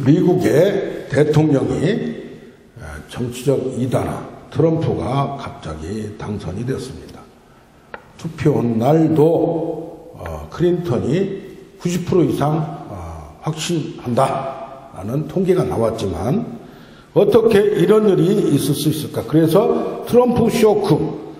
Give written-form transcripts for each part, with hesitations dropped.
미국의 대통령이 정치적 이단아 트럼프가 갑자기 당선이 됐습니다. 투표 날도 클린턴이 90% 이상 확신한다라는 통계가 나왔지만 어떻게 이런 일이 있을 수 있을까? 그래서 트럼프 쇼크,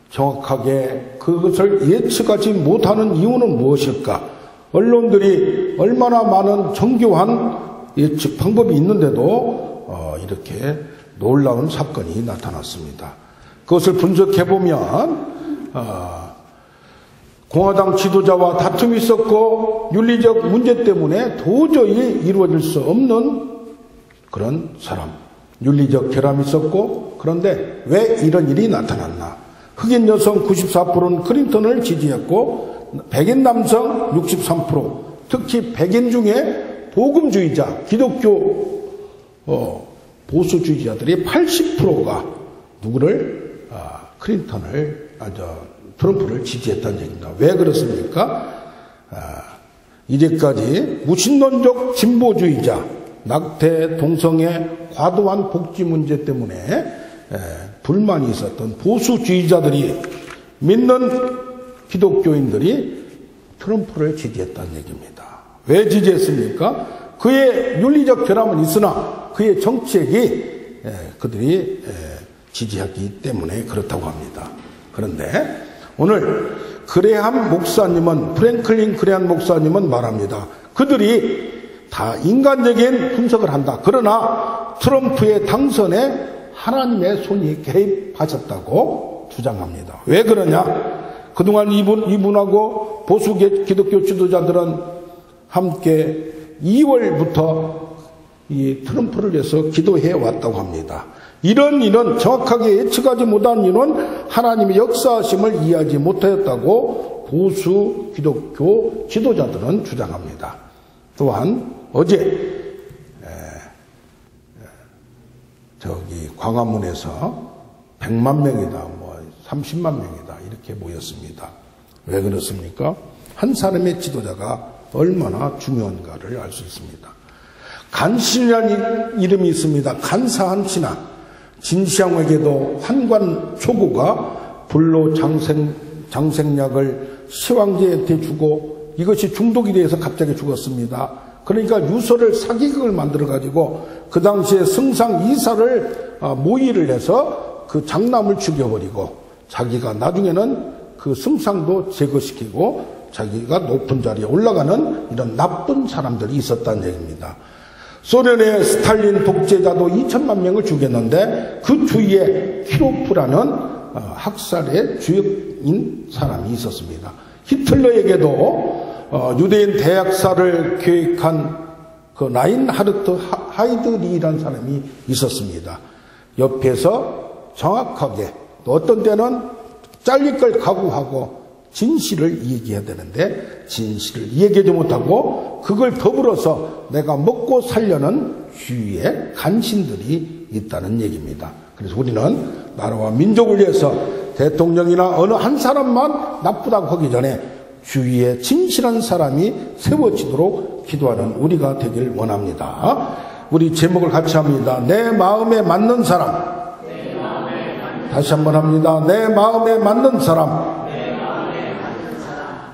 정확하게 그것을 예측하지 못하는 이유는 무엇일까? 언론들이 얼마나 많은 정교한 예측 방법이 있는데도 이렇게 놀라운 사건이 나타났습니다. 그것을 분석해보면 공화당 지도자와 다툼이 있었고 윤리적 문제 때문에 도저히 이루어질 수 없는 그런 사람, 윤리적 결함이 있었고, 그런데 왜 이런 일이 나타났나? 흑인 여성 94%는 클린턴을 지지했고 백인 남성 63%, 특히 백인 중에 복음주의자, 기독교 보수주의자들이 80%가 누구를 트럼프를 지지했다는 얘기입니다. 왜 그렇습니까? 이제까지 무신론적 진보주의자, 낙태, 동성애, 과도한 복지 문제 때문에 불만이 있었던 보수주의자들이 믿는 기독교인들이 트럼프를 지지했다는 얘기입니다. 왜 지지했습니까? 그의 윤리적 결함은 있으나 그의 정책이 그들이 지지하기 때문에 그렇다고 합니다. 그런데 오늘 프랭클린 그레함 목사님은 말합니다. 그들이 다 인간적인 분석을 한다. 그러나 트럼프의 당선에 하나님의 손이 개입하셨다고 주장합니다. 왜 그러냐? 그동안 이분하고 보수 기독교 지도자들은 함께 2월부터 이 트럼프를 위해서 기도해 왔다고 합니다. 이런 일은 정확하게 예측하지 못한 일은 하나님의 역사하심을 이해하지 못하였다고 보수 기독교 지도자들은 주장합니다. 또한 어제 광화문에서 100만 명이다, 30만 명이다 이렇게 모였습니다. 왜 그렇습니까? 한 사람의 지도자가 얼마나 중요한가를 알 수 있습니다. 간신이라는 이름이 있습니다. 간사한 신하. 진시황에게도 환관 초고가 불로 장생약을 시황제한테 주고 이것이 중독이 돼서 갑자기 죽었습니다. 그러니까 유서를 사기극을 만들어가지고 그 당시에 승상 이사를 모의를 해서 그 장남을 죽여버리고 자기가 나중에는 그 승상도 제거시키고 자기가 높은 자리에 올라가는 이런 나쁜 사람들이 있었다는 얘기입니다. 소련의 스탈린 독재자도 2천만 명을 죽였는데 그 주위에 키로프라는 학살의 주역인 사람이 있었습니다. 히틀러에게도 유대인 대학살을 계획한 그 라인하르트 하이드리히라는 사람이 있었습니다. 옆에서 정확하게 또 어떤 때는 잘릴 걸 각오하고 진실을 얘기해야 되는데 진실을 얘기하지 못하고 그걸 더불어서 내가 먹고 살려는 주위에 간신들이 있다는 얘기입니다. 그래서 우리는 나라와 민족을 위해서 대통령이나 어느 한 사람만 나쁘다고 하기 전에 주위에 진실한 사람이 세워지도록 기도하는 우리가 되길 원합니다. 우리 제목을 같이 합니다. 내 마음에 맞는 사람. 다시 한번 합니다. 내 마음에 맞는 사람.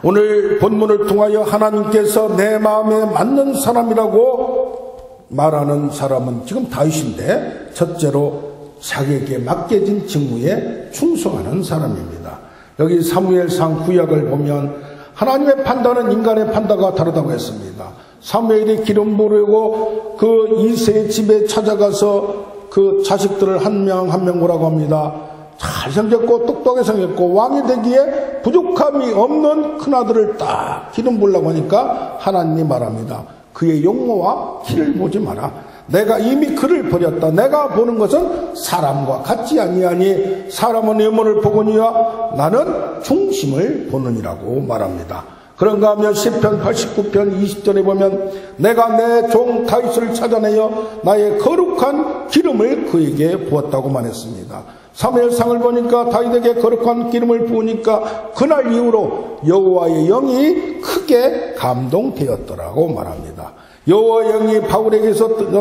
오늘 본문을 통하여 하나님께서 내 마음에 맞는 사람이라고 말하는 사람은 지금 다윗인데 첫째로 자기에게 맡겨진 직무에 충성하는 사람입니다. 여기 사무엘상 구약을 보면 하나님의 판단은 인간의 판단과 다르다고 했습니다. 사무엘이 기름 부르고 그 이새의 집에 찾아가서 그 자식들을 한 명 한 명 오라고 합니다. 잘생겼고 똑똑하게 생겼고 왕이 되기에 부족함이 없는 큰아들을 딱 기름 부으려고 하니까 하나님이 말합니다. 그의 용모와 키를 보지 마라. 내가 이미 그를 버렸다. 내가 보는 것은 사람과 같지 아니하니 사람은 외모를 보거니와 나는 중심을 보느니라고 말합니다. 그런가 하면 시편 89편 20절에 보면 내가 내 종 다윗을 찾아내어 나의 거룩한 기름을 그에게 부었다고만 했습니다. 사무엘상을 보니까 다윗에게 거룩한 기름을 부으니까 그날 이후로 여호와의 영이 크게 감동되었더라고 말합니다. 여호와 영이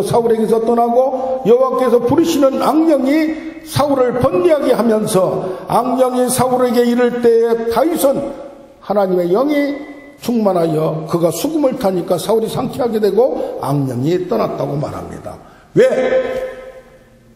사울에게서 떠나고 여호와께서 부르시는 악령이 사울을 번뇌하게 하면서 악령이 사울에게 이를 때에 다윗은 하나님의 영이 충만하여 그가 수금을 타니까 사울이 상쾌하게 되고 악령이 떠났다고 말합니다. 왜?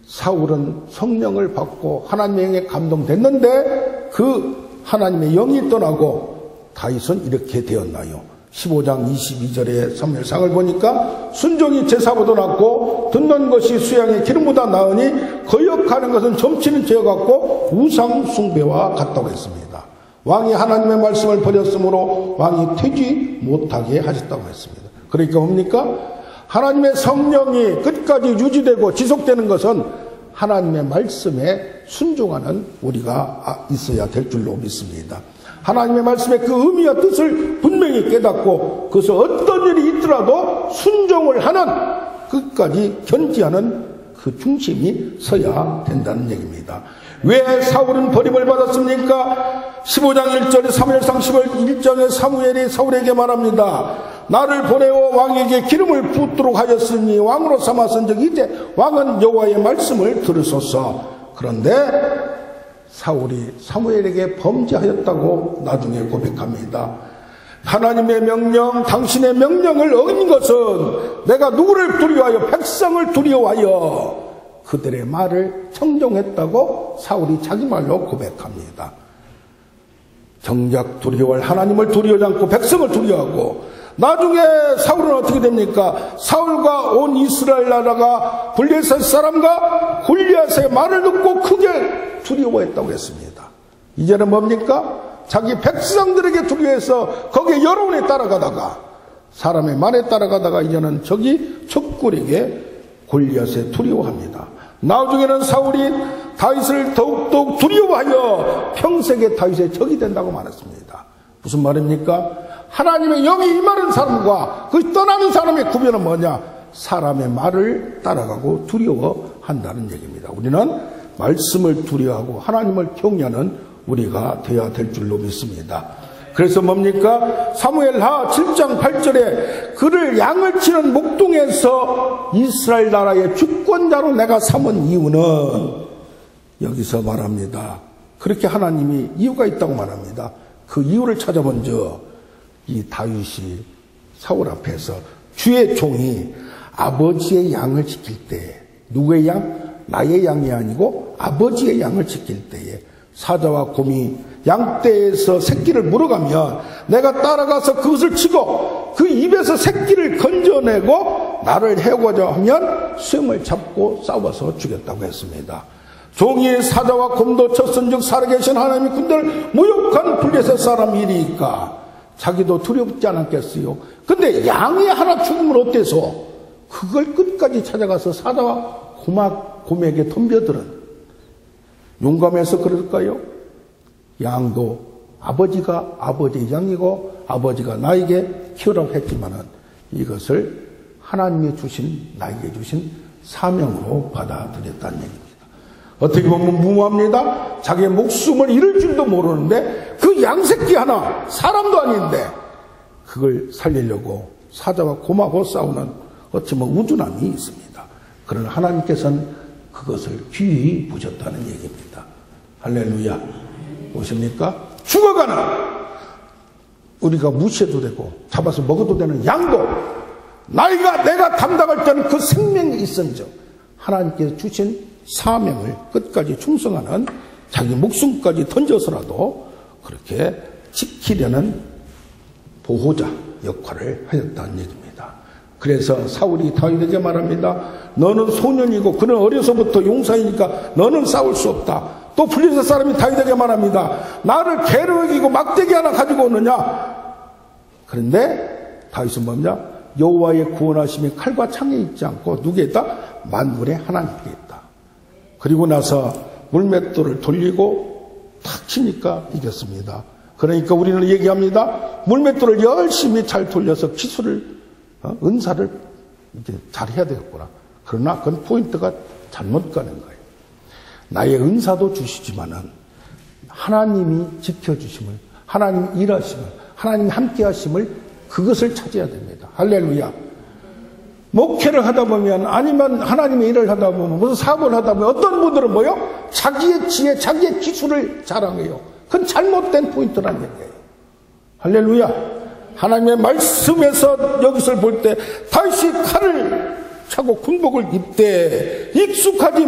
사울은 성령을 받고 하나님의 영에 감동됐는데 그 하나님의 영이 떠나고 다윗은 이렇게 되었나요? 15장 22절의 사무엘상을 보니까 순종이 제사보다 낫고 듣는 것이 수양의 기름보다 나으니 거역하는 것은 점치는 죄 같고 우상 숭배와 같다고 했습니다. 왕이 하나님의 말씀을 버렸으므로 왕이 퇴지 못하게 하셨다고 했습니다. 그러니까 뭡니까? 하나님의 성령이 끝까지 유지되고 지속되는 것은 하나님의 말씀에 순종하는 우리가 있어야 될 줄로 믿습니다. 하나님의 말씀의 그 의미와 뜻을 분명히 깨닫고 그것을 어떤 일이 있더라도 순종을 하는 끝까지 견지하는 그 중심이 서야 된다는 얘기입니다. 왜 사울은 버림을 받았습니까? 15장 1절에 사무엘상 11장에 사무엘이 사울에게 말합니다. 나를 보내어 왕에게 기름을 붓도록 하였으니 왕으로 삼았은즉 이제 왕은 여호와의 말씀을 들으소서. 그런데 사울이 사무엘에게 범죄하였다고 나중에 고백합니다. 하나님의 명령, 당신의 명령을 어긴 것은 내가 누구를 두려워하여 백성을 두려워하여 그들의 말을 청종했다고 사울이 자기 말로 고백합니다. 정작 두려워할 하나님을 두려워하지 않고 백성을 두려워하고 나중에 사울은 어떻게 됩니까? 사울과 온 이스라엘 나라가 블레셋 사람과 골리앗의 말을 듣고 크게 두려워했다고 했습니다. 이제는 뭡니까? 자기 백성들에게 두려워해서 거기에 여론에 따라가다가 사람의 말에 따라가다가 이제는 저기 적군에게 골리앗에 두려워합니다. 나중에는 사울이 다윗을 더욱더욱 두려워하여 평생에 다윗의 적이 된다고 말했습니다. 무슨 말입니까? 하나님의 영이 임하는 사람과 그 떠나는 사람의 구별은 뭐냐? 사람의 말을 따라가고 두려워한다는 얘기입니다. 우리는 말씀을 두려워하고 하나님을 경외하는 우리가 되어야 될 줄로 믿습니다. 그래서 뭡니까? 사무엘하 7장 8절에 그를 양을 치는 목동에서 이스라엘 나라의 주권자로 내가 삼은 이유는 여기서 말합니다. 그렇게 하나님이 이유가 있다고 말합니다. 그 이유를 찾아본저 이 다윗이 사울 앞에서 주의 종이 아버지의 양을 지킬 때 누구의 양? 나의 양이 아니고 아버지의 양을 지킬 때에 사자와 곰이 양떼에서 새끼를 물어가면 내가 따라가서 그것을 치고 그 입에서 새끼를 건져내고 나를 해오고자 하면 수염을 잡고 싸워서 죽였다고 했습니다. 종이 사자와 곰도 쳤은즉 살아계신 하나님의 군대를 모욕한 블레셋 사람이니까 자기도 두렵지 않았겠어요. 근데 양이 하나 죽으면 어때서 그걸 끝까지 찾아가서 사자와 곰에게 덤벼들은 용감해서 그럴까요? 양도 아버지가 아버지의 양이고 아버지가 나에게 키우라고 했지만은 이것을 하나님이 주신 나에게 주신 사명으로 받아들였다는 얘기입니다. 어떻게 보면 무모합니다. 자기의 목숨을 잃을 줄도 모르는데 그 양새끼 하나 사람도 아닌데 그걸 살리려고 사자와 곰하고 싸우는 어찌 보면 우둔함이 있습니다. 그러나 하나님께서는 그것을 귀히 보셨다는 얘기입니다. 할렐루야. 보십니까? 죽어가는 우리가 무시해도 되고 잡아서 먹어도 되는 양도 내가 담당할 때는 그 생명이 있은즉 하나님께서 주신 사명을 끝까지 충성하는 자기 목숨까지 던져서라도 그렇게 지키려는 보호자 역할을 하였다는 얘기입니다. 그래서 사울이 다윗에게 말합니다. 너는 소년이고 그는 어려서부터 용사이니까 너는 싸울 수 없다. 또 블레셋 사람이 다윗에게 말합니다. 나를 개로 여기고 막대기 하나 가지고 오느냐? 그런데 다윗은 뭐냐? 여호와의 구원하심이 칼과 창에 있지 않고 누구에 있다? 만물의 하나님께 있다. 그리고 나서 물맷돌을 돌리고 탁 치니까 이겼습니다. 그러니까 우리는 얘기합니다. 물맷돌을 열심히 잘 돌려서 기술을 은사를 이제 잘 해야 되겠구나. 그러나 그건 포인트가 잘못 가는 거예요. 나의 은사도 주시지만은 하나님이 지켜주심을, 하나님 일하심을, 하나님 함께 하심을 그것을 찾아야 됩니다. 할렐루야. 목회를 하다 보면, 아니면 하나님의 일을 하다 보면, 무슨 사업을 하다 보면 어떤 분들은 뭐요? 자기의 지혜, 자기의 기술을 자랑해요. 그건 잘못된 포인트라는 얘기예요. 할렐루야. 하나님의 말씀에서 여기서 볼 때 다시 칼을 차고 군복을 입되 익숙하지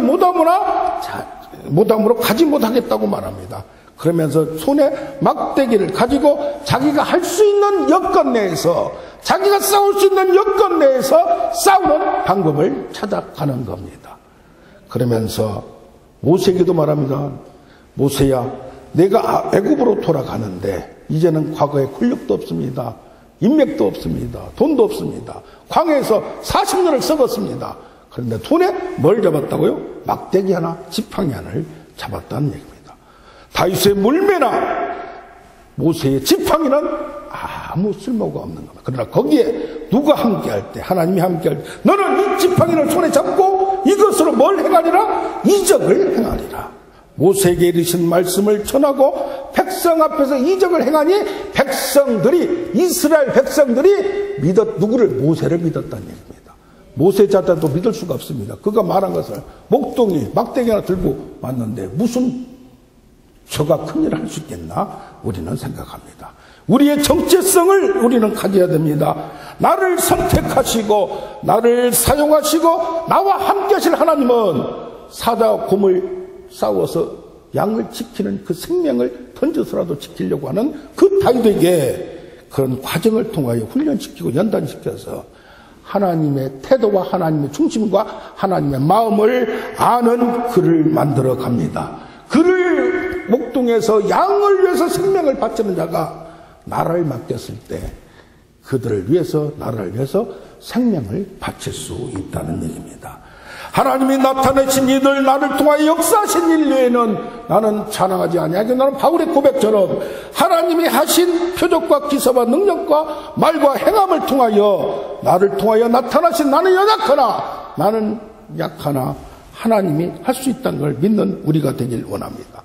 못함으로 가지 못하겠다고 말합니다. 그러면서 손에 막대기를 가지고 자기가 할 수 있는 여건 내에서, 자기가 싸울 수 있는 여건 내에서 싸우는 방법을 찾아가는 겁니다. 그러면서 모세에게도 말합니다. 모세야, 내가 애굽으로 돌아가는데 이제는 과거에 권력도 없습니다. 인맥도 없습니다. 돈도 없습니다. 광야에서 40년을 썩었습니다. 그런데 손에 뭘 잡았다고요? 막대기 하나, 지팡이 하나를 잡았다는 얘기입니다. 다윗의 물매나 모세의 지팡이는 아무 쓸모가 없는 겁니다. 그러나 거기에 누가 함께할 때, 하나님이 함께할 때, 너는 이 지팡이를 손에 잡고 이것으로 뭘 행하리라? 이적을 행하리라. 모세에게 이르신 말씀을 전하고 백성 앞에서 이적을 행하니 백성들이, 이스라엘 백성들이 누구를? 모세를 믿었다는 얘기입니다. 모세 자체도 믿을 수가 없습니다. 그가 말한 것을 목동이 막대기 하나 들고 왔는데 무슨 저가 큰일을 할 수 있겠나? 우리는 생각합니다. 우리의 정체성을 우리는 가져야 됩니다. 나를 선택하시고 나를 사용하시고 나와 함께 하실 하나님은 사자와 곰을 싸워서 양을 지키는 그 생명을 던져서라도 지키려고 하는 그 다윗에게 그런 과정을 통하여 훈련시키고 연단시켜서 하나님의 태도와 하나님의 중심과 하나님의 마음을 아는 그를 만들어 갑니다. 그를 목동에서 양을 위해서 생명을 바치는 자가 나라를 맡겼을 때 그들을 위해서, 나라를 위해서 생명을 바칠 수 있다는 얘기입니다. 하나님이 나타내신 이들, 나를 통하여 역사하신 일 외에는 나는 자랑하지 아니하고, 나는 바울의 고백처럼 하나님이 하신 표적과 기사와 능력과 말과 행함을 통하여 나를 통하여 나타나신 나는 연약하나, 나는 약하나 하나님이 할 수 있다는 걸 믿는 우리가 되길 원합니다.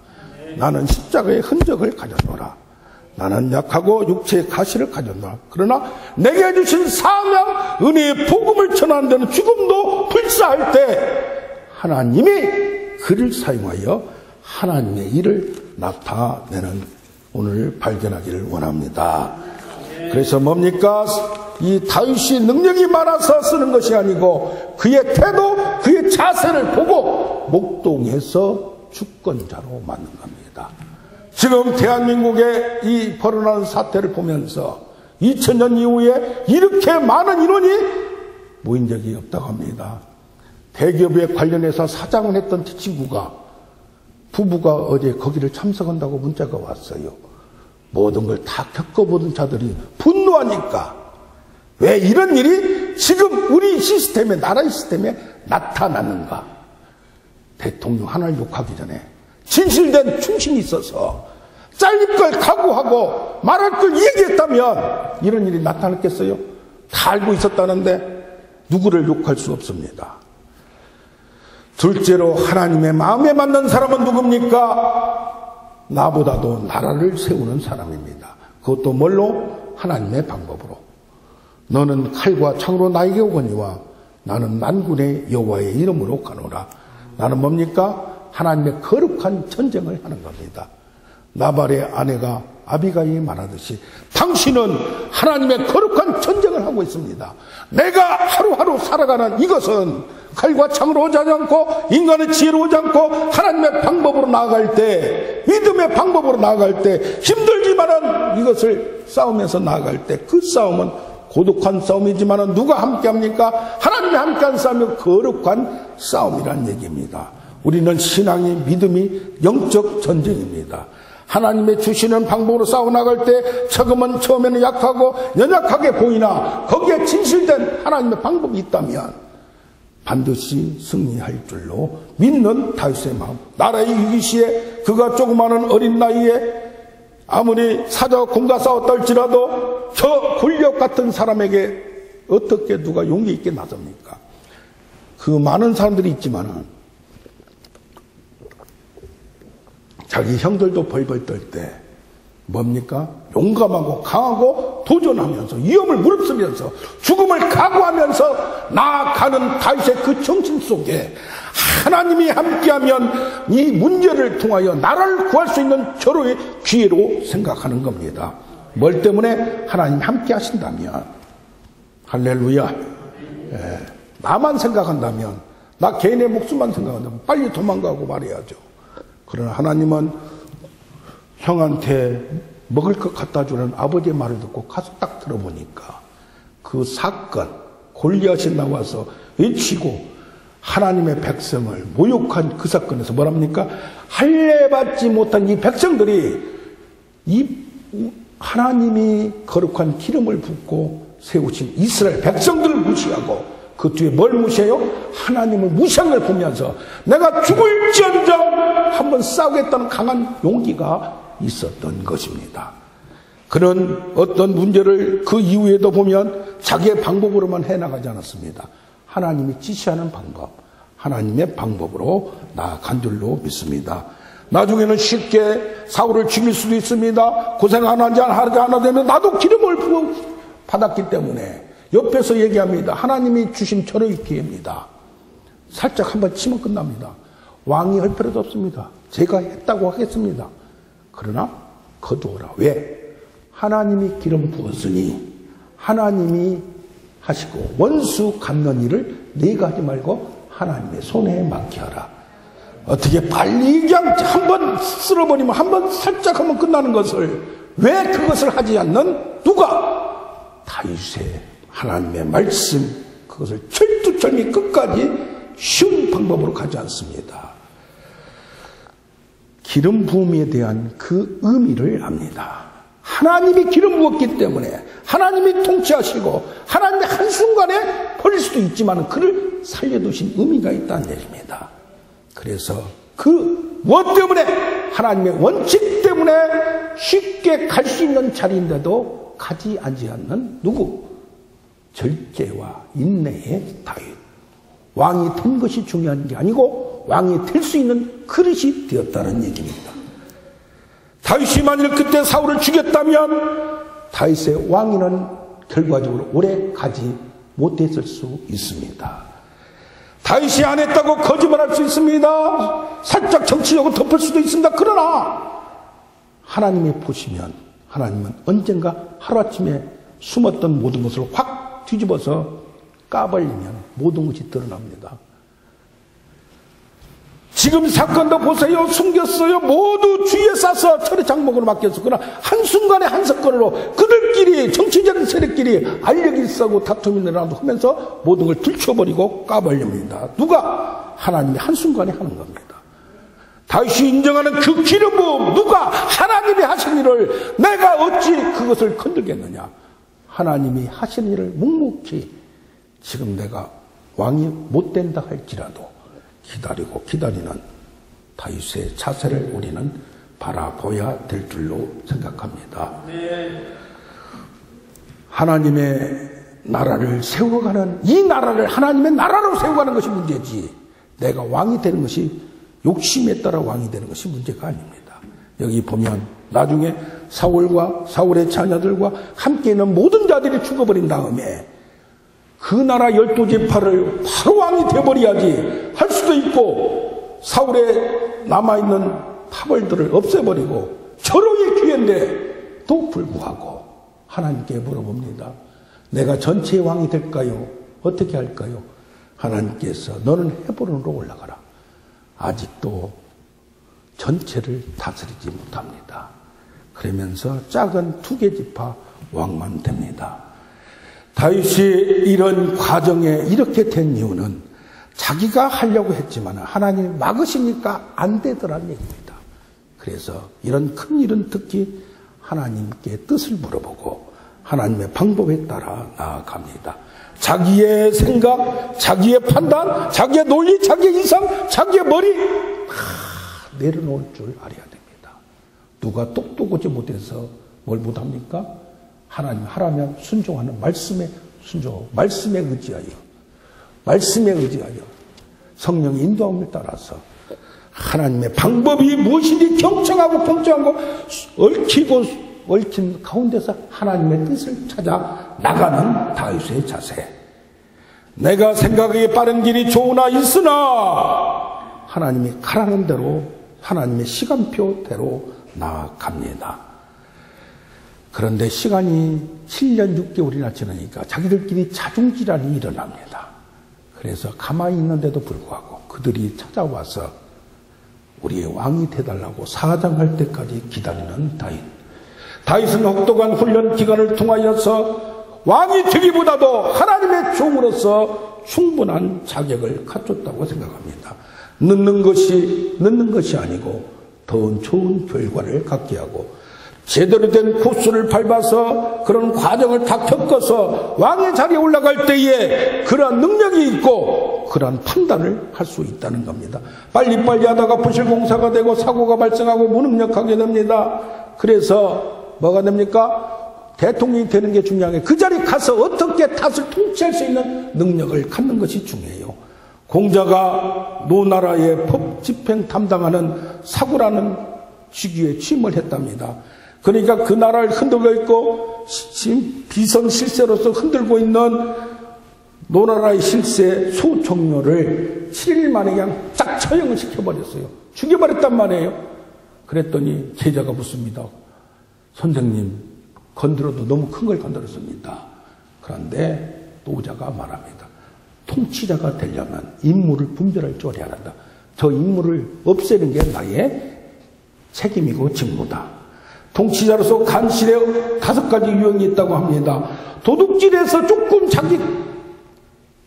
나는 십자가의 흔적을 가졌노라. 나는 약하고 육체의 가시를 가졌노라. 그러나 내게 주신 사명, 은혜의 복음을 전하는 데는 죽음도 불사할 때 하나님이 그를 사용하여 하나님의 일을 나타내는 오늘 발견하기를 원합니다. 그래서 뭡니까? 이 다윗이 능력이 많아서 쓰는 것이 아니고 그의 태도, 그의 자세를 보고 목동에서 주권자로 만든 겁니다. 지금 대한민국의 이 벌어나는 사태를 보면서 2000년 이후에 이렇게 많은 인원이 모인 적이 없다고 합니다. 대기업에 관련해서 사장을 했던 친구가, 부부가 어제 거기를 참석한다고 문자가 왔어요. 모든 걸 다 겪어보는 자들이 분노하니까 왜 이런 일이 지금 우리 시스템에, 나라의 시스템에 나타나는가? 대통령 하나를 욕하기 전에 진실된 충신이 있어서 잘릴 걸 각오하고 말할 걸 얘기했다면 이런 일이 나타났겠어요? 다 알고 있었다는데 누구를 욕할 수 없습니다. 둘째로 하나님의 마음에 맞는 사람은 누굽니까? 나보다도 나라를 세우는 사람입니다. 그것도 뭘로? 하나님의 방법으로. 너는 칼과 창으로 나에게 오거니와 나는 만군의 여호와의 이름으로 가노라. 나는 뭡니까? 하나님의 거룩한 전쟁을 하는 겁니다. 나발의 아내가 아비가일이 말하듯이 당신은 하나님의 거룩한 전쟁을 하고 있습니다. 내가 하루하루 살아가는 이것은 칼과 창으로 오지 않고 인간의 지혜로 오지 않고 하나님의 방법으로 나아갈 때, 믿음의 방법으로 나아갈 때, 힘들지만은 이것을 싸우면서 나아갈 때 그 싸움은 고독한 싸움이지만은 누가 함께 합니까? 하나님이 함께한 싸움이 거룩한 싸움이란 얘기입니다. 우리는 신앙이, 믿음이 영적 전쟁입니다. 하나님의 주시는 방법으로 싸워나갈 때 처음에는 약하고 연약하게 보이나 거기에 진실된 하나님의 방법이 있다면 반드시 승리할 줄로 믿는 다윗의 마음. 나라의 위기시에 그가 조그마한 어린 나이에 아무리 사자와 곰과 싸웠다 할지라도 저 골리앗 같은 사람에게 어떻게 누가 용기 있게 나섭니까? 그 많은 사람들이 있지만은 자기 형들도 벌벌 떨 때 뭡니까? 용감하고 강하고 도전하면서 위험을 무릅쓰면서 죽음을 각오하면서 나아가는 다윗의 그 정신 속에 하나님이 함께하면 이 문제를 통하여 나라를 구할 수 있는 절호의 기회로 생각하는 겁니다. 뭘 때문에? 하나님이 함께 하신다면. 할렐루야. 나만 생각한다면, 나 개인의 목숨만 생각한다면 빨리 도망가고 말해야죠. 그러나 하나님은 형한테 먹을 것 갖다 주는 아버지의 말을 듣고 가서 딱 들어보니까 그 사건, 골리앗이 나와서 외치고 하나님의 백성을 모욕한 그 사건에서 뭐랍니까? 할례받지 못한 이 백성들이 이 하나님이 거룩한 기름을 붓고 세우신 이스라엘 백성들을 무시하고 그 뒤에 뭘 무시해요? 하나님을 무시한 걸 보면서 내가 죽을지언정 한번 싸우겠다는 강한 용기가 있었던 것입니다. 그런 어떤 문제를 그 이후에도 보면 자기의 방법으로만 해나가지 않았습니다. 하나님이 지시하는 방법, 하나님의 방법으로 나아간 줄로 믿습니다. 나중에는 쉽게 사울을 죽일 수도 있습니다. 고생 하나 되면 나도 기름을 부어 받았기 때문에 옆에서 얘기합니다. 하나님이 주신 절호의 기회입니다. 살짝 한번 치면 끝납니다. 왕이 할 필요도 없습니다. 제가 했다고 하겠습니다. 그러나 거두어라. 왜? 하나님이 기름 부었으니 하나님이 하시고 원수 갚는 일을 네가 하지 말고 하나님의 손에 맡겨라. 어떻게 빨리 그냥 한번 쓸어버리면 한번 살짝 하면 끝나는 것을 왜 그것을 하지 않는 누가? 다윗의 하나님의 말씀, 그것을 철두철미 끝까지 쉬운 방법으로 가지 않습니다. 기름 부음에 대한 그 의미를 압니다. 하나님이 기름 부었기 때문에 하나님이 통치하시고 하나님이 한순간에 버릴 수도 있지만 그를 살려두신 의미가 있다는 얘기입니다. 그래서 그 무엇 때문에? 하나님의 원칙 때문에 쉽게 갈 수 있는 자리인데도 가지 않는 누구? 절제와 인내의 다윗. 왕이 된 것이 중요한 게 아니고 왕이 될 수 있는 그릇이 되었다는 얘기입니다. 다윗이 만일 그때 사울을 죽였다면 다윗의 왕위는 결과적으로 오래 가지 못했을 수 있습니다. 다윗이 안 했다고 거짓말할 수 있습니다. 살짝 정치적으로 덮을 수도 있습니다. 그러나 하나님이 보시면 하나님은 언젠가 하루아침에 숨었던 모든 것을 확 뒤집어서 까발리면 모든 것이 드러납니다. 지금 사건도 보세요. 숨겼어요. 모두 주위에 싸서 철의 장목으로 맡겼어. 그러나 한순간에 한 사건으로 그들끼리 정치적인 세력끼리 알력이 싸고 다툼이 일어나도 하면서 모든 걸 들춰버리고 까발립니다. 누가? 하나님이 한순간에 하는 겁니다. 다윗이 인정하는 그 기름 부음, 누가? 하나님이 하신 일을 내가 어찌 그것을 건들겠느냐. 하나님이 하신 일을 묵묵히 지금 내가 왕이 못 된다 할지라도 기다리고 기다리는 다윗의 자세를 우리는 바라봐야 될 줄로 생각합니다. 하나님의 나라를 세워가는, 이 나라를 하나님의 나라로 세워가는 것이 문제지 내가 왕이 되는 것이, 욕심에 따라 왕이 되는 것이 문제가 아닙니다. 여기 보면 나중에 사울과 사울의 자녀들과 함께 있는 모든 자들이 죽어버린 다음에 그 나라 12지파를 바로 왕이 되어버려야지 할 수도 있고, 사울에 남아있는 파벌들을 없애버리고 절호의 기회인데도 불구하고 하나님께 물어봅니다. 내가 전체의 왕이 될까요? 어떻게 할까요? 하나님께서 너는 헤브론으로 올라가라. 아직도 전체를 다스리지 못합니다. 그러면서 작은 2개 지파 왕만 됩니다. 다윗이 이런 과정에 이렇게 된 이유는 자기가 하려고 했지만 하나님이 막으시니까 안 되더라는 얘기입니다. 그래서 이런 큰 일은 특히 하나님께 뜻을 물어보고 하나님의 방법에 따라 나아갑니다. 자기의 생각, 자기의 판단, 자기의 논리, 자기의 이상, 자기의 머리 다 내려놓을 줄 알아야 됩니다. 누가 똑똑 오지 못해서 뭘 못합니까? 하나님 하라면 순종하는 말씀에 순종하고 말씀에 의지하여 성령의 인도함을 따라서 하나님의 방법이 무엇인지 경청하고 얽히고 얽힌 가운데서 하나님의 뜻을 찾아 나가는 다윗의 자세. 내가 생각하기에 빠른 길이 좋으나 있으나 하나님이 가라는 대로 하나님의 시간표대로 나아갑니다. 그런데 시간이 7년 6개월이나 지나니까 자기들끼리 자중질환이 일어납니다. 그래서 가만히 있는데도 불구하고 그들이 찾아와서 우리의 왕이 되달라고 사장할 때까지 기다리는 다윗. 다윗은 혹독한 훈련 기간을 통하여서 왕이 되기보다도 하나님의 종으로서 충분한 자격을 갖췄다고 생각합니다. 늦는 것이 아니고 더 좋은 결과를 갖게 하고 제대로 된 코스를 밟아서 그런 과정을 다 겪어서 왕의 자리에 올라갈 때에 그러한 능력이 있고 그러한 판단을 할 수 있다는 겁니다. 빨리빨리 하다가 부실공사가 되고 사고가 발생하고 무능력하게 됩니다. 그래서 뭐가 됩니까? 대통령이 되는 게 중요한 게 그 자리에 가서 어떻게 탓을 통치할 수 있는 능력을 갖는 것이 중요해요. 공자가 노나라의 법 집행 담당하는 사구라는 직위에 취임을 했답니다. 그러니까 그 나라를 흔들고 있고 지금 비선 실세로서 흔들고 있는 노나라의 실세 소총료를 7일 만에 그냥 딱 처형을 시켜버렸어요. 죽여버렸단 말이에요. 그랬더니 제자가 묻습니다. 선생님, 건드려도 너무 큰 걸 건드렸습니다. 그런데 노자가 말합니다. 통치자가 되려면 임무를 분별할 줄 알아야 한다. 저 임무를 없애는 게 나의 책임이고 직무다. 통치자로서 간실에 5가지 유형이 있다고 합니다. 도둑질에서 조금 자기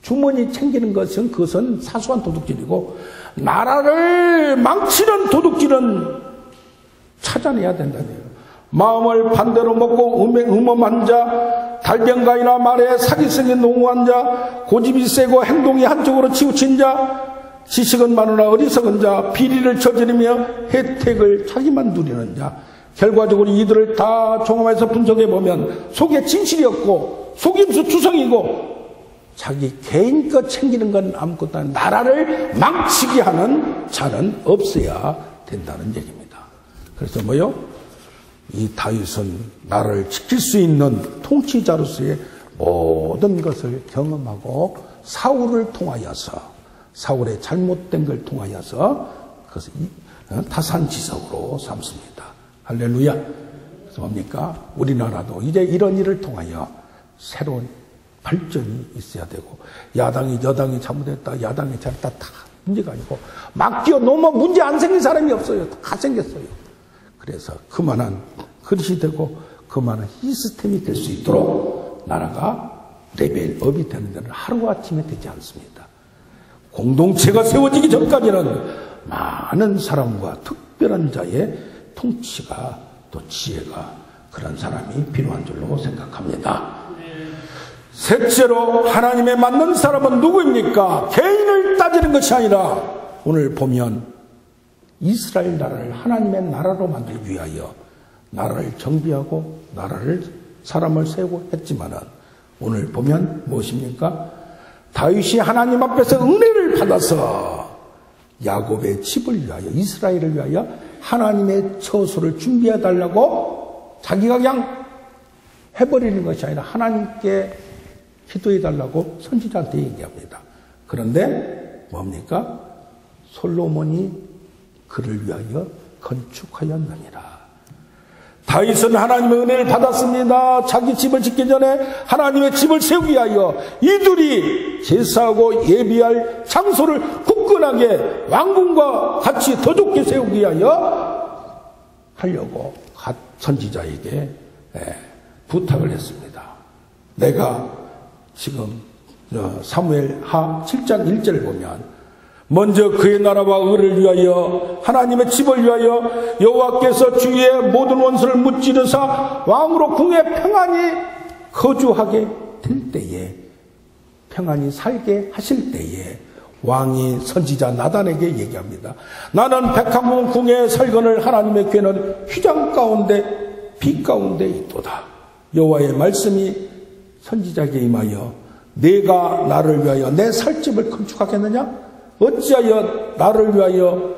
주머니 챙기는 그것은 사소한 도둑질이고 나라를 망치는 도둑질은 찾아내야 된다네요. 마음을 반대로 먹고 음험한 자, 달변가이나 말에 사기성에 농후한 자, 고집이 세고 행동이 한쪽으로 치우친 자, 지식은 많으나 어리석은 자, 비리를 저지르며 혜택을 자기만 누리는 자, 결과적으로 이들을 다 종합해서 분석해보면 속에 진실이 없고 속임수 투성이고 자기 개인 것 챙기는 건 아무것도 아니고 나라를 망치게 하는 자는 없어야 된다는 얘기입니다. 그래서 뭐요? 이 다윗은 나라를 지킬 수 있는 통치자로서의 모든 것을 경험하고 사울을 통하여서 사울의 잘못된 걸 통하여서 그것을 타산지석으로 삼습니다. 할렐루야. 그래서 뭡니까? 우리나라도 이제 이런 일을 통하여 새로운 발전이 있어야 되고 야당이 여당이 잘못했다 야당이 잘했다 다 문제가 아니고 맡겨 놓으면 문제 안 생긴 사람이 없어요. 다 생겼어요. 그래서 그만한 그릇이 되고 그만한 시스템이 될 수 있도록 나라가 레벨업이 되는 데는 하루아침에 되지 않습니다. 공동체가 세워지기 전까지는 많은 사람과 특별한 자의 통치가 또 지혜가 그런 사람이 필요한 줄로 생각합니다. 셋째로 하나님에 맞는 사람은 누구입니까? 개인을 따지는 것이 아니라 오늘 보면 이스라엘 나라를 하나님의 나라로 만들기 위하여 나라를 정비하고 나라를 사람을 세우고 했지만은 오늘 보면 무엇입니까? 다윗이 하나님 앞에서 은혜를 받아서 야곱의 집을 위하여 이스라엘을 위하여 하나님의 처소를 준비해 달라고 자기가 그냥 해버리는 것이 아니라 하나님께 기도해 달라고 선지자한테 얘기합니다. 그런데 뭡니까? 솔로몬이 그를 위하여 건축하였느니라. 다윗은 하나님의 은혜를 받았습니다. 자기 집을 짓기 전에 하나님의 집을 세우기 위하여 이들이 제사하고 예비할 장소를 굳건하게 왕궁과 같이 더 좋게 세우기 위하여 하려고 갓 선지자에게 부탁을 했습니다. 내가 지금 사무엘하 7장 1절을 보면 먼저 그의 나라와 의를 위하여 하나님의 집을 위하여 여호와께서 주의 모든 원수를 무찌르사 왕으로 궁에 평안히 거주하게 될 때에 평안히 살게 하실 때에 왕이 선지자 나단에게 얘기합니다. 나는 백합문 궁에 살거늘 하나님의 궤는 휘장 가운데 빛 가운데 있도다. 여호와의 말씀이 선지자에게 임하여 내가 나를 위하여 내 살 집을 건축하겠느냐? 어찌하여 나를 위하여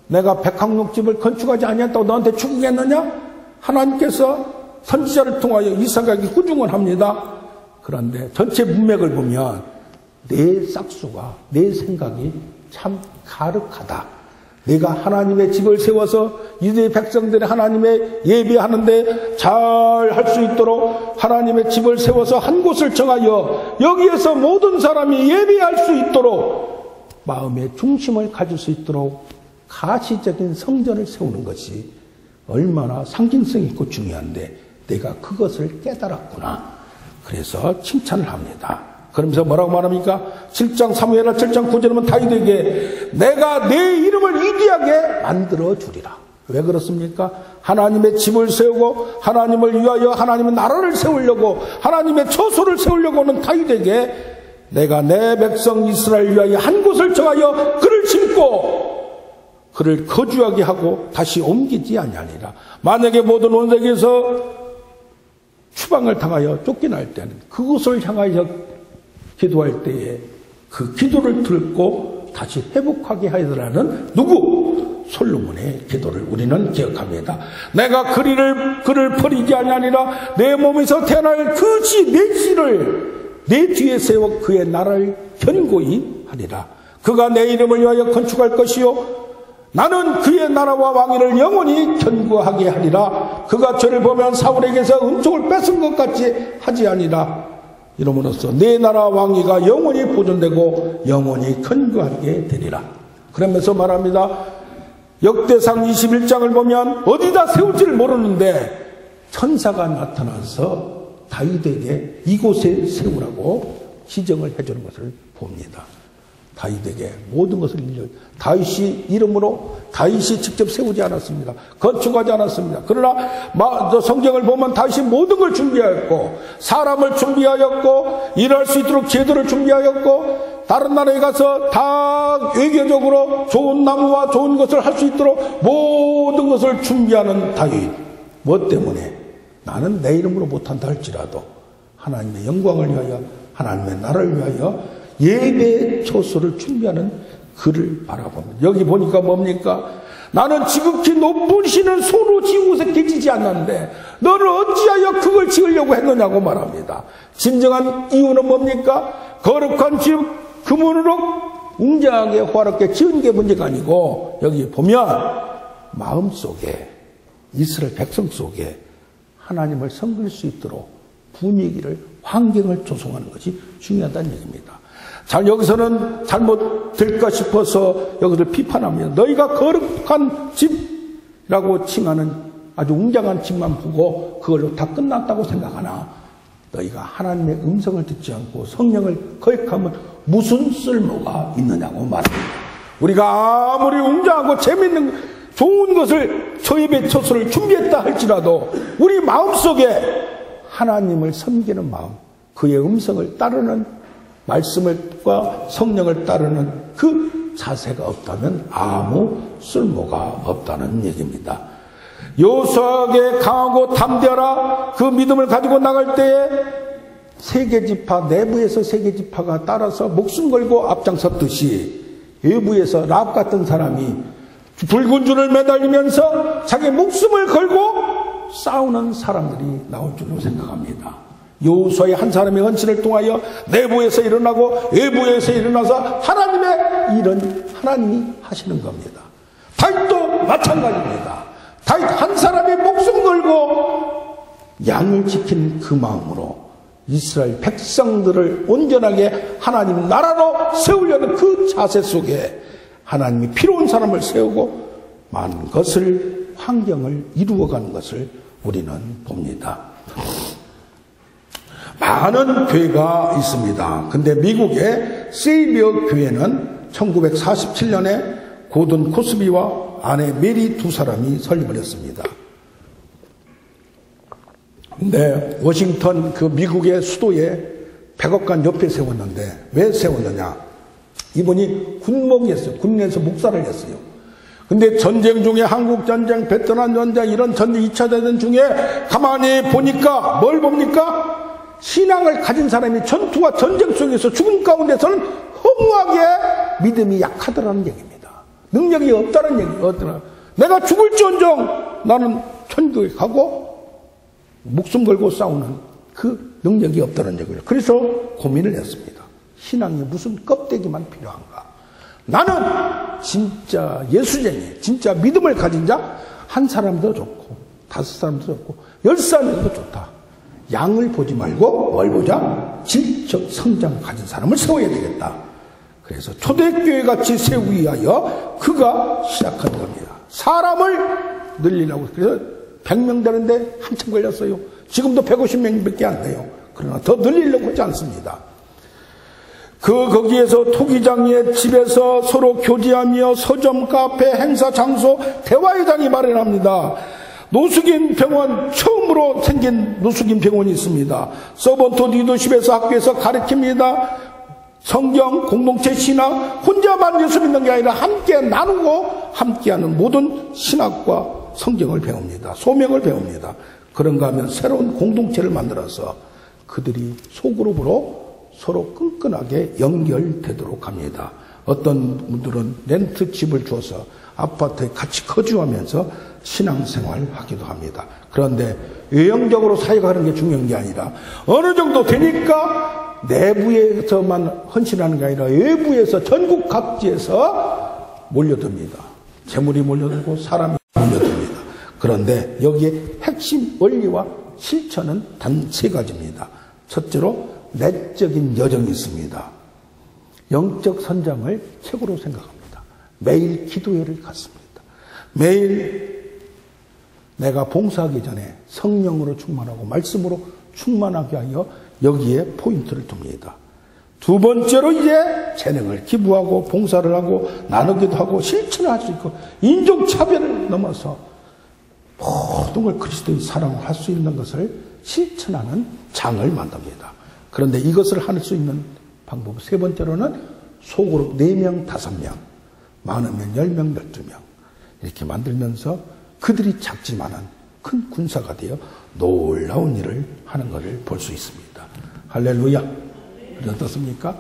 내가 백합목집을 건축하지 아니했다고 너한테 죽겠느냐? 하나님께서 선지자를 통하여 이삭에게 후중을 합니다. 그런데 전체 문맥을 보면 내 싹수가, 내 생각이 참 가륵하다. 내가 하나님의 집을 세워서 이스라엘 백성들이 하나님의 예배하는데 잘 할 수 있도록 하나님의 집을 세워서 한 곳을 정하여 여기에서 모든 사람이 예배할 수 있도록 마음의 중심을 가질 수 있도록 가시적인 성전을 세우는 것이 얼마나 상징성 있고 중요한데 내가 그것을 깨달았구나. 그래서 칭찬을 합니다. 그러면서 뭐라고 말합니까? 7장 사무엘하 7장 9절에 보면 다윗에게 내가 내 이름을 위대하게 만들어 주리라. 왜 그렇습니까? 하나님의 집을 세우고 하나님을 위하여 하나님의 나라를 세우려고 하나님의 처소를 세우려고 하는 다윗에게 내가 내 백성 이스라엘 위하여 한 곳을 정하여 그를 심고 그를 거주하게 하고 다시 옮기지 아니하리라. 만약에 모든 온 세계에서 추방을 당하여 쫓겨날 때는 그곳을 향하여 기도할 때에 그 기도를 듣고 다시 회복하게 하여라는 누구? 솔로몬의 기도를 우리는 기억합니다. 내가 그를 버리지 아니하니라. 내 몸에서 태어날 그 지 내 씨를 내 뒤에 세워 그의 나라를 견고히 하리라. 그가 내 이름을 위하여 건축할 것이요 나는 그의 나라와 왕위를 영원히 견고하게 하리라. 그가 저를 보면 사울에게서 은총을 뺏은 것 같이 하지 아니라. 이러므로써 내 나라 왕위가 영원히 보존되고 영원히 견고하게 되리라. 그러면서 말합니다. 역대상 21장을 보면 어디다 세울지를 모르는데 천사가 나타나서 다윗에게 이곳에 세우라고 지정을 해주는 것을 봅니다. 다윗에게 모든 것을 다윗이 이름으로 다윗이 직접 세우지 않았습니다. 건축하지 않았습니다. 그러나 성경을 보면 다윗이 모든 걸 준비하였고 사람을 준비하였고 일할 수 있도록 제도를 준비하였고 다른 나라에 가서 다 외교적으로 좋은 나무와 좋은 것을 할 수 있도록 모든 것을 준비하는 다윗. 뭐 때문에? 나는 내 이름으로 못한다 할지라도 하나님의 영광을 위하여 하나님의 나라를 위하여 예배 처소를 준비하는 그를 바라봅니다. 여기 보니까 뭡니까? 나는 지극히 높으시는 소로 지우고서 계시지 않는데 너를 어찌하여 그걸 지으려고 했느냐고 말합니다. 진정한 이유는 뭡니까? 거룩한 집 금으로 웅장하게 화롭게 지은 게 문제가 아니고 여기 보면 마음속에 이스라엘 백성 속에 하나님을 섬길 수 있도록 분위기를 환경을 조성하는 것이 중요하다는 얘기입니다. 자, 여기서는 잘못될까 싶어서 여기서 비판합니다. 너희가 거룩한 집이라고 칭하는 아주 웅장한 집만 보고 그걸로 다 끝났다고 생각하나 너희가 하나님의 음성을 듣지 않고 성령을 거역하면 무슨 쓸모가 있느냐고 말합니다. 우리가 아무리 웅장하고 재밌는 좋은 것을 저예배 처소를 준비했다 할지라도 우리 마음속에 하나님을 섬기는 마음, 그의 음성을 따르는 말씀과 성령을 따르는 그 자세가 없다면 아무 쓸모가 없다는 얘기입니다. 여호수아에게 강하고 담대하라. 그 믿음을 가지고 나갈 때에 세계지파 내부에서 세계지파가 따라서 목숨 걸고 앞장섰듯이 외부에서 라합 같은 사람이 붉은 줄을 매달리면서 자기 목숨을 걸고 싸우는 사람들이 나올 줄로 생각합니다. 여호수아의 한 사람의 헌신을 통하여 내부에서 일어나고 외부에서 일어나서 하나님의 일은 하나님이 하시는 겁니다. 다윗도 마찬가지입니다. 다윗 한 사람이 목숨 걸고 양을 지킨 그 마음으로 이스라엘 백성들을 온전하게 하나님 나라로 세우려는 그 자세 속에 하나님이 필요한 사람을 세우고 많은 것을 환경을 이루어가는 것을 우리는 봅니다. 많은 교회가 있습니다. 근데 미국의 세이비어 교회는 1947년에 고든 코스비와 아내 메리 두 사람이 설립을 했습니다. 근데 워싱턴 그 미국의 수도에 백악관 옆에 세웠는데 왜 세웠느냐? 이분이 군목이었어요. 군에서 목사를 했어요. 근데 전쟁 중에 한국 전쟁, 베트남 전쟁 이런 전쟁 2차 대전 중에 가만히 보니까 뭘 봅니까? 신앙을 가진 사람이 전투와 전쟁 속에서 죽음 가운데서는 허무하게 믿음이 약하더라는 얘기입니다. 능력이 없다는 얘기예요. 내가 죽을지언정 나는 천국에 가고 목숨 걸고 싸우는 그 능력이 없다는 얘기예요. 그래서 고민을 했습니다. 신앙이 무슨 껍데기만 필요한가? 나는 진짜 예수쟁이, 진짜 믿음을 가진 자 한 사람도 좋고 5사람도 좋고 10사람도 좋다. 양을 보지 말고 뭘 보자? 질적 성장을 가진 사람을 세워야 되겠다. 그래서 초대교회 같이 세우기 위하여 그가 시작한 겁니다. 사람을 늘리려고. 그래서 100명 되는데 한참 걸렸어요. 지금도 150명밖에 안 돼요. 그러나 더 늘리려고 하지 않습니다. 거기에서 토기장의 집에서 서로 교제하며 서점, 카페, 행사 장소, 대화회장이 마련합니다. 노숙인 병원, 처음으로 생긴 노숙인 병원이 있습니다. 서번트 리더십에서 학교에서 가르칩니다. 성경, 공동체 신앙, 혼자만 예수 믿는 게 아니라 함께 나누고 함께하는 모든 신학과 성경을 배웁니다. 소명을 배웁니다. 그런가 하면 새로운 공동체를 만들어서 그들이 소그룹으로 서로 끈끈하게 연결되도록 합니다. 어떤 분들은 렌트 집을 줘서 아파트에 같이 거주하면서 신앙생활을 하기도 합니다. 그런데 외형적으로 사역하는 게 중요한 게 아니라 어느 정도 되니까 내부에서만 헌신하는 게 아니라 외부에서 전국 각지에서 몰려듭니다. 재물이 몰려들고 사람이 몰려듭니다. 그런데 여기에 핵심 원리와 실천은 단 3가지입니다. 첫째로 내적인 여정이 있습니다. 영적 선장을 최고로 생각합니다. 매일 기도회를 갖습니다. 매일 내가 봉사하기 전에 성령으로 충만하고 말씀으로 충만하게 하여 여기에 포인트를 둡니다. 2번째로 이제 재능을 기부하고 봉사를 하고 나누기도 하고 실천을 할 수 있고 인종차별을 넘어서 모든 걸 그리스도의 사랑을 할 수 있는 것을 실천하는 장을 만듭니다. 그런데 이것을 할 수 있는 방법 3번째로는 소그룹 4명, 5명, 많으면 10명, 12명 이렇게 만들면서 그들이 작지만은 큰 군사가 되어 놀라운 일을 하는 것을 볼 수 있습니다. 할렐루야. 어떻습니까?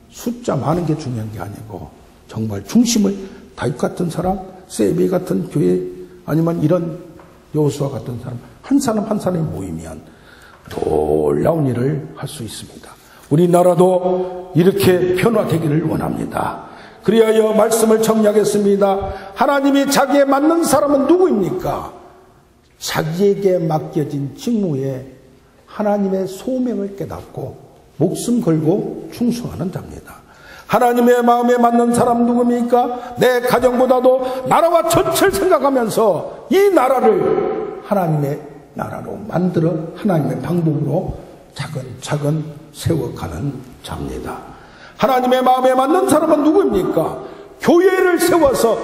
숫자 많은 게 중요한 게 아니고 정말 중심을 다윗 같은 사람, 세베 같은 교회 아니면 이런 여호수아 같은 사람 한 사람 한 사람이 모이면 놀라운 일을 할 수 있습니다. 우리나라도 이렇게 변화되기를 원합니다. 그리하여 말씀을 정리하겠습니다. 하나님이 자기에 맞는 사람은 누구입니까? 자기에게 맡겨진 직무에 하나님의 소명을 깨닫고 목숨 걸고 충성하는 자입니다. 하나님의 마음에 맞는 사람 누굽니까? 내 가정보다도 나라와 전체를 생각하면서 이 나라를 하나님의 나라로 만들어 하나님의 방법으로 차근차근 세워가는 자입니다. 하나님의 마음에 맞는 사람은 누구입니까? 교회를 세워서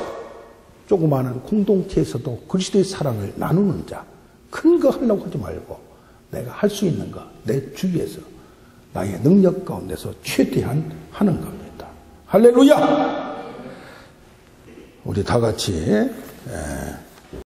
조그마한 공동체에서도 그리스도의 사랑을 나누는 자. 큰 거 하려고 하지 말고 내가 할 수 있는 거 내 주위에서 나의 능력 가운데서 최대한 하는 겁니다. 할렐루야! 우리 다 같이